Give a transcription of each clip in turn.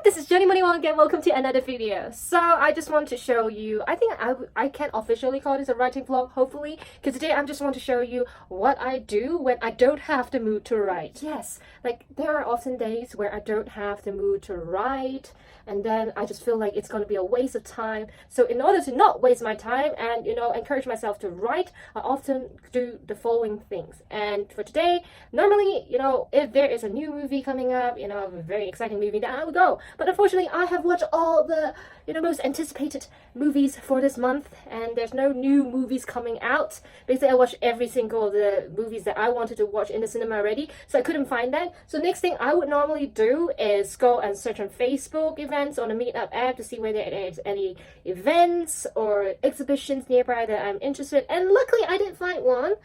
this is J.M.Wong and welcome to another video. So I just want to show you, I think I can officially call this a writing vlog, hopefully, because today I just want to show you what I do when I don't have the mood to write. Yes, like there are often days where I don't have the mood to write, and then I just feel like it's going to be a waste of time. So in order to not waste my time and, encourage myself to write, I often do the following things. And for today, normally, if there is a new movie coming up, a very exciting movie, then I would go. But unfortunately, I have watched all the, most anticipated movies for this month, and there's no new movies coming out. Basically, I watched every single of the movies that I wanted to watch in the cinema already, so I couldn't find that. So next thing I would normally do is go and search on Facebook events on the Meetup app to see whether there is any events or exhibitions nearby that I'm interested in. And luckily, I did find one.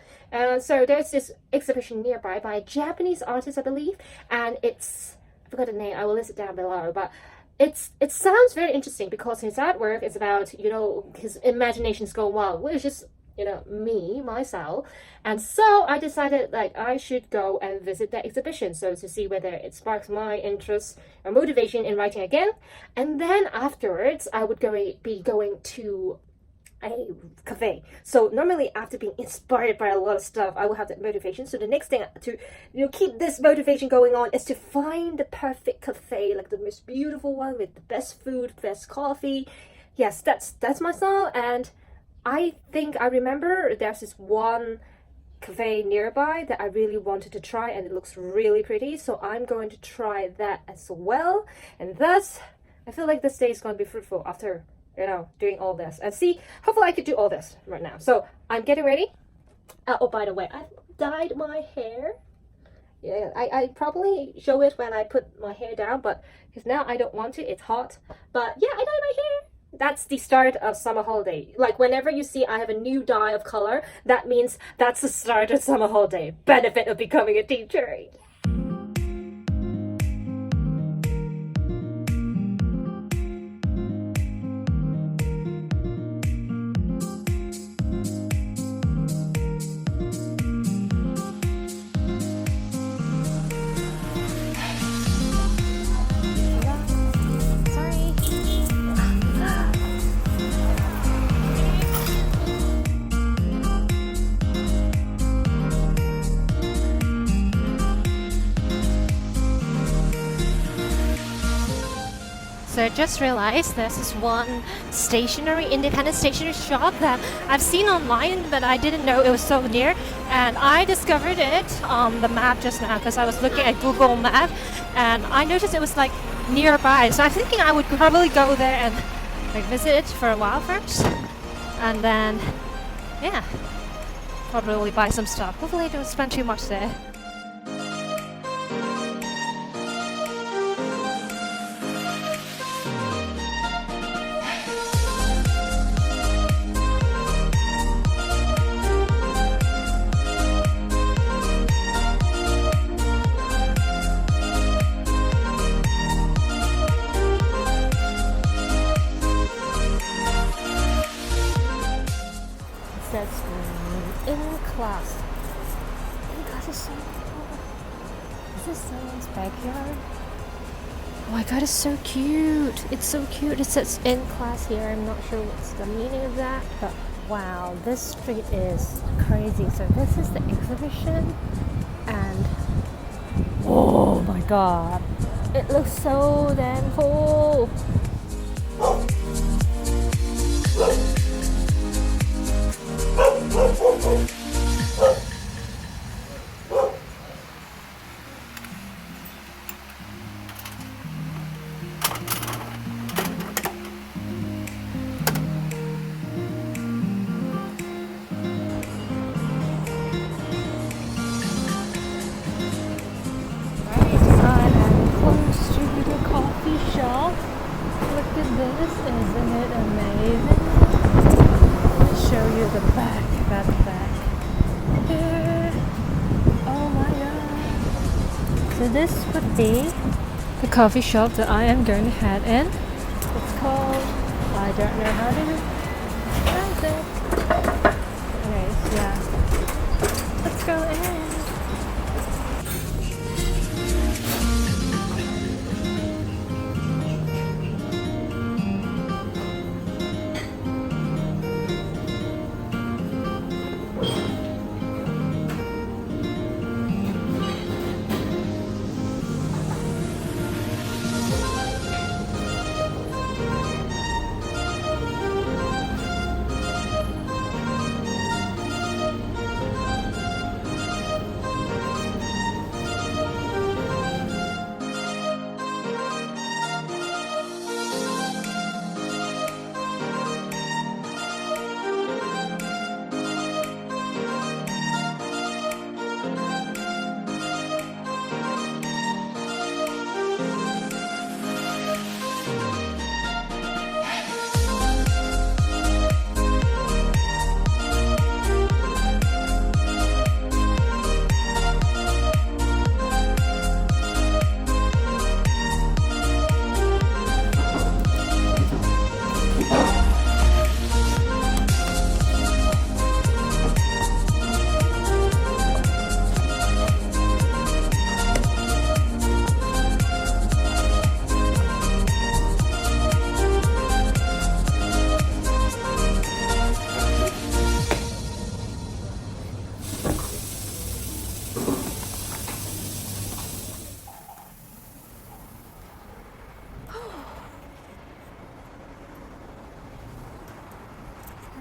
So there's this exhibition nearby by a Japanese artist, I believe, and I forgot the name, I will list it down below, but it sounds very interesting because his artwork is about, his imaginations go wild, which is, myself. And so I decided like I should go and visit that exhibition, so to see whether it sparks my interest or motivation in writing again. And then afterwards, I would be going to a cafe. So normally after being inspired by a lot of stuff, I will have that motivation. So the next thing to keep this motivation going on is to find the perfect cafe, like the most beautiful one with the best food, best coffee. Yes, that's my style. And I think I remember there's this one cafe nearby that I really wanted to try, and it looks really pretty, so I'm going to try that as well. And thus I feel like this day is going to be fruitful after doing all this. And see, hopefully I could do all this right now. So I'm getting ready. Oh, by the way, I've dyed my hair. Yeah, I probably show it when I put my hair down, but because now I don't want to, it's hot. But yeah, I dyed my hair. That's the start of summer holiday. Like whenever you see I have a new dye of color, that means that's the start of summer holiday. Benefit of becoming a teacher. So I just realized there's this one independent stationery shop that I've seen online, but I didn't know it was so near. And I discovered it on the map just now because I was looking at Google Map, and I noticed it was like nearby. So I'm thinking I would probably go there and like visit it for a while first, and then yeah, probably buy some stuff. Hopefully I don't spend too much there. Says in class. In class is so cool. Is this someone's backyard? Oh my god, it's so cute. It's so cute. It says in class here. I'm not sure what's the meaning of that, but wow, this street is crazy. So this is the exhibition, and oh my god, it looks so damn cool. Shop. Look at this, isn't it amazing? I'll show you the back, here. Oh my god. So this would be the coffee shop that I am going to head in. It's called, I don't know how to pronounce it. Anyways, yeah. Let's go in.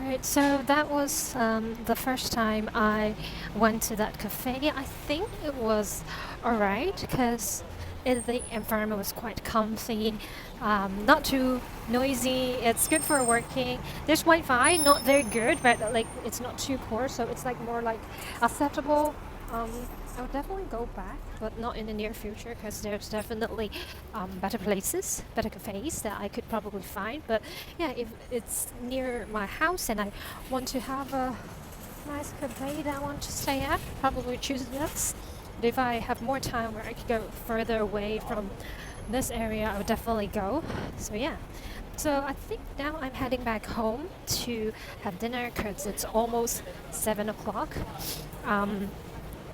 Alright, so that was the first time I went to that cafe. I think it was alright because the environment was quite comfy, not too noisy. It's good for working. There's Wi-Fi, not very good, but like it's not too poor, so it's like more like acceptable. I would definitely go back, but not in the near future because there's definitely better places, better cafes that I could probably find. But yeah, if it's near my house and I want to have a nice cafe that I want to stay at, probably choose this. But if I have more time where I could go further away from this area, I would definitely go. So yeah. So I think now I'm heading back home to have dinner because it's almost 7 o'clock.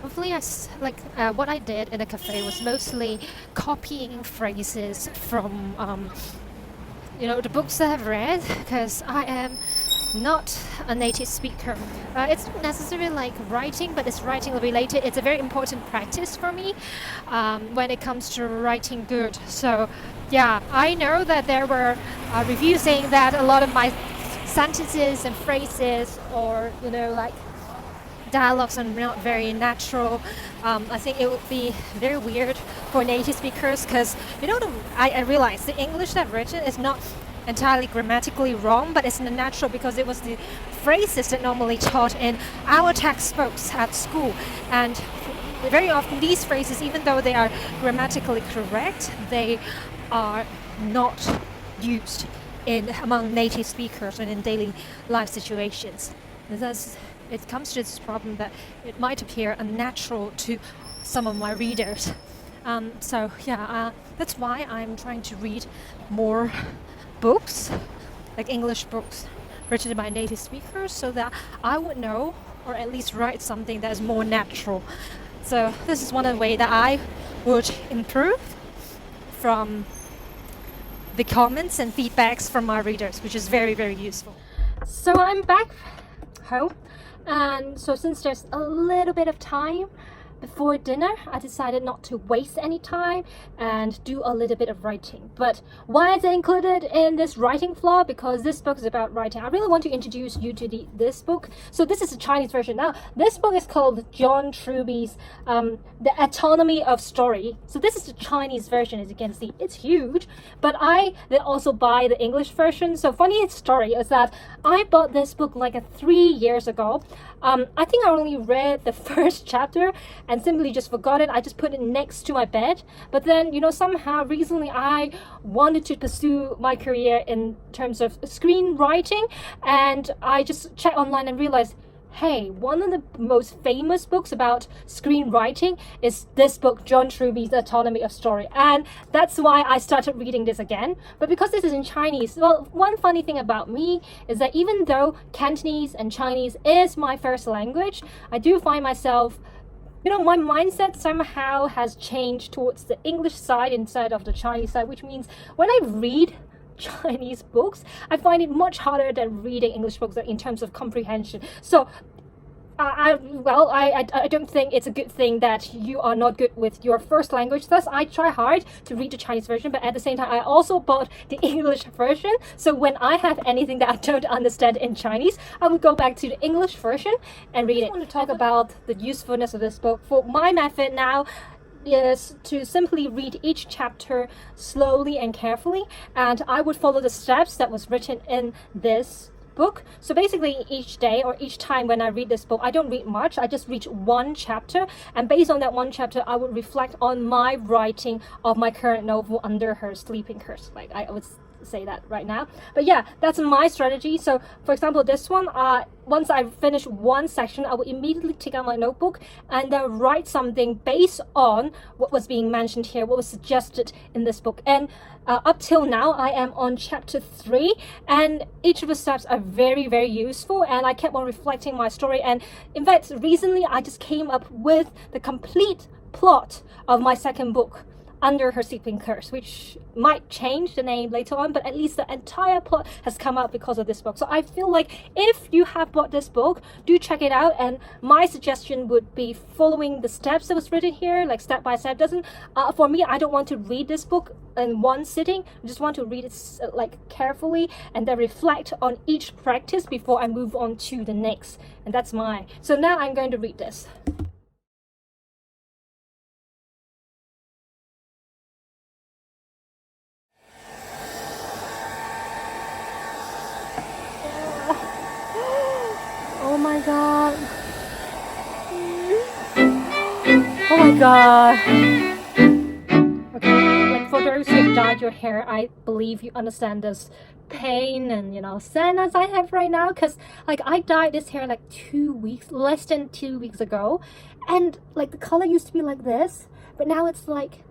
Hopefully, what I did in the cafe was mostly copying phrases from, the books that I've read, because I am not a native speaker. It's not necessarily like writing, but it's writing related. It's a very important practice for me when it comes to writing good. So, yeah, I know that there were reviews saying that a lot of my sentences and phrases, or dialogues are not very natural. I think it would be very weird for native speakers because I realized the English that I've written is not entirely grammatically wrong, but it's natural because it was the phrases that normally taught in our textbooks at school. And very often these phrases, even though they are grammatically correct, they are not used among native speakers and in daily life situations. Thus, it comes to this problem that it might appear unnatural to some of my readers. That's why I'm trying to read more books, like English books written by native speakers, so that I would know, or at least write something that is more natural. So this is one of the ways that I would improve from the comments and feedbacks from my readers, which is very, very useful. So I'm back home, and so since there's a little bit of time before dinner, I decided not to waste any time and do a little bit of writing. But why is it included in this writing vlog? Because this book is about writing. I really want to introduce you to this book. So this is the Chinese version. Now, this book is called John Truby's The Autonomy of Story. So this is the Chinese version, as you can see. It's huge, but I did also buy the English version. So funny story is that I bought this book like 3 years ago. I think I only read the first chapter and simply just forgot it. I just put it next to my bed. But then, somehow recently I wanted to pursue my career in terms of screenwriting, and I just checked online and realized, hey, one of the most famous books about screenwriting is this book, John Truby's Autonomy of Story. And that's why I started reading this again. But because this is in Chinese, well, one funny thing about me is that even though Cantonese and Chinese is my first language, I do find myself, my mindset somehow has changed towards the English side instead of the Chinese side, which means when I read Chinese books, I find it much harder than reading English books in terms of comprehension. So I don't think it's a good thing that you are not good with your first language. Thus, I try hard to read the Chinese version, but at the same time, I also bought the English version. So when I have anything that I don't understand in Chinese, I would go back to the English version and read it. I want to talk about the usefulness of this book. For my method now is to simply read each chapter slowly and carefully, and I would follow the steps that was written in this book. So basically each day or each time when I read this book, I don't read much, I just read one chapter, and based on that one chapter I would reflect on my writing of my current novel, Under Her Sleeping Curse. Like I would say that right now. But yeah, that's my strategy. So for example, this one, once I finish one section, I will immediately take out my notebook and then write something based on what was being mentioned here, what was suggested in this book. And up till now, I am on chapter 3, and each of the steps are very, very useful, and I kept on reflecting my story. And in fact, recently I just came up with the complete plot of my second book, Under Her Sleeping Curse, which might change the name later on, but at least the entire plot has come out because of this book. So I feel like if you have bought this book, do check it out, and my suggestion would be following the steps that was written here, like step by step. For me, I don't want to read this book in one sitting. I just want to read it like carefully and then reflect on each practice before I move on to the next. And that's mine. So now I'm going to read this. Oh my god. Oh my god. Okay, like for those who have dyed your hair, I believe you understand this pain and, you know, sadness I have right now, because like I dyed this hair like less than 2 weeks ago, and like the color used to be like this, but now it's like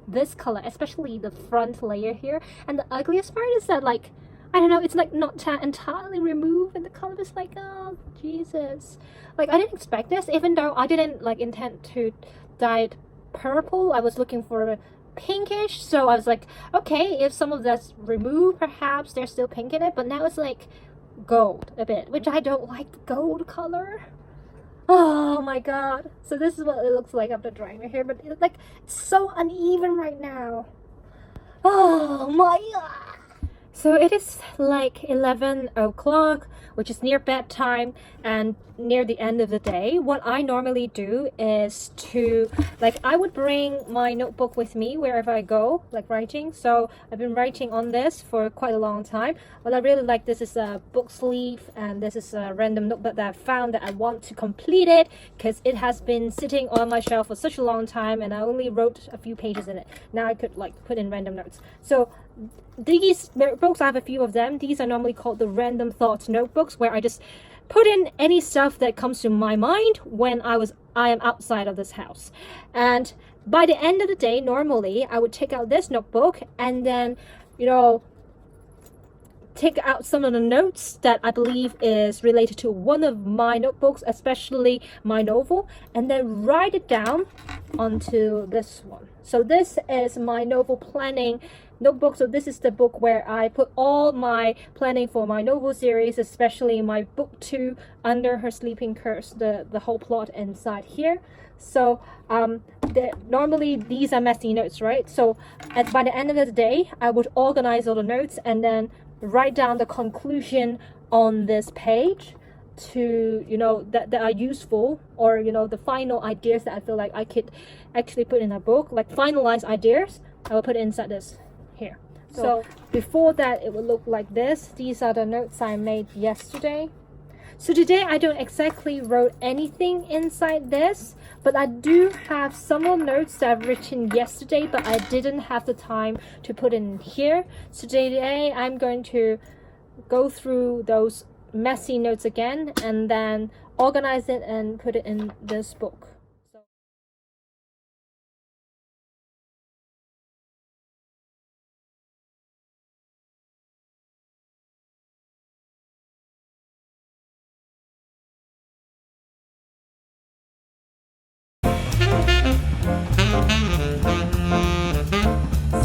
this color, especially the front layer here. And the ugliest part is that, like, I don't know, it's like not entirely removed, and the color is like, oh Jesus. Like I didn't expect this, even though I didn't like intend to dye it purple. I was looking for a pinkish, so I was like, okay, if some of that's removed, perhaps there's still pink in it. But now it's like gold a bit, which I don't like the gold color. Oh my god. So this is what it looks like after drying my hair, but it's like so uneven right now. Oh my god. So it is like 11 o'clock, which is near bedtime and near the end of the day. What I normally do is to, like, I would bring my notebook with me wherever I go, like writing. So I've been writing on this for quite a long time. What I really like, this is a book sleeve, and this is a random notebook that I found that I want to complete it because it has been sitting on my shelf for such a long time and I only wrote a few pages in it. Now I could like put in random notes. So these notebooks, I have a few of them. These are normally called the random thoughts notebooks, where I just put in any stuff that comes to my mind when I am outside of this house. And by the end of the day, normally I would take out this notebook and then, you know, take out some of the notes that I believe is related to one of my notebooks, especially my novel, and then write it down onto this one. So this is my novel planning notebook. So this is the book where I put all my planning for my novel series, especially my book 2, Under Her Sleeping Curse, the whole plot inside here. So normally these are messy notes, right? So by the end of the day, I would organize all the notes and then write down the conclusion on this page to, you know, that are useful, or, you know, the final ideas that I feel like I could actually put in a book, like finalized ideas, I will put it inside this here. So before that, it would look like this. These are the notes I made yesterday. So today I don't exactly wrote anything inside this, but I do have some of the notes that I've written yesterday, but I didn't have the time to put in here. So today I'm going to go through those messy notes again and then organize it and put it in this book.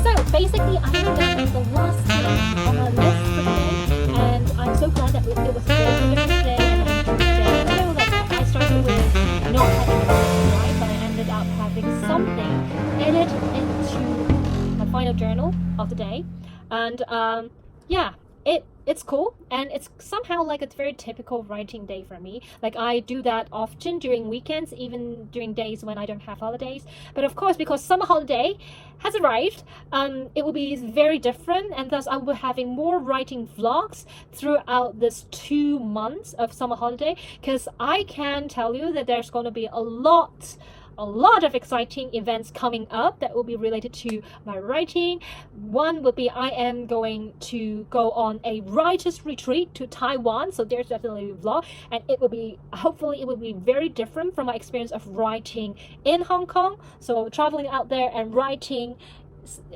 So basically, I am done with the last thing on my list for today, and I'm so glad that it was very good today and I enjoyed the day. I know that I started with not having a right, but I ended up having something in it into my final journal of the day, and yeah, it's cool, and it's somehow like a very typical writing day for me. Like I do that often during weekends, even during days when I don't have holidays. But of course, because summer holiday has arrived, it will be very different, and thus I will be having more writing vlogs throughout this 2 months of summer holiday, because I can tell you that there's going to be a lot of exciting events coming up that will be related to my writing. One would be I am going to go on a writer's retreat to Taiwan, so there's definitely a vlog, and it will be, hopefully it will be very different from my experience of writing in Hong Kong. So traveling out there and writing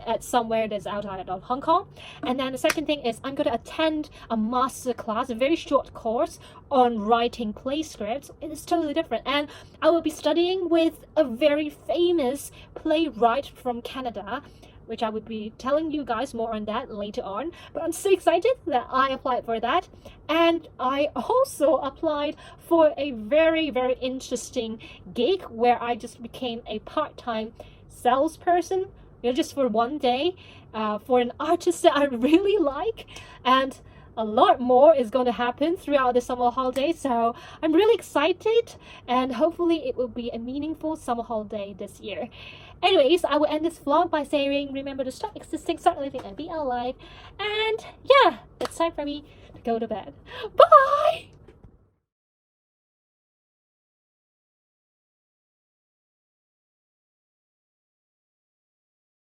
at somewhere that's outside of Hong Kong. And then the second thing is I'm going to attend a master class, a very short course on writing play scripts. It is totally different, and I will be studying with a very famous playwright from Canada, which I would be telling you guys more on that later on. But I'm so excited that I applied for that. And I also applied for a very interesting gig where I just became a part-time salesperson you know, just for one day, for an artist that I really like. And a lot more is going to happen throughout the summer holiday, so I'm really excited, and hopefully it will be a meaningful summer holiday this year. Anyways, I will end this vlog by saying, remember to stop existing, start living, and be alive. And yeah, it's time for me to go to bed. Bye!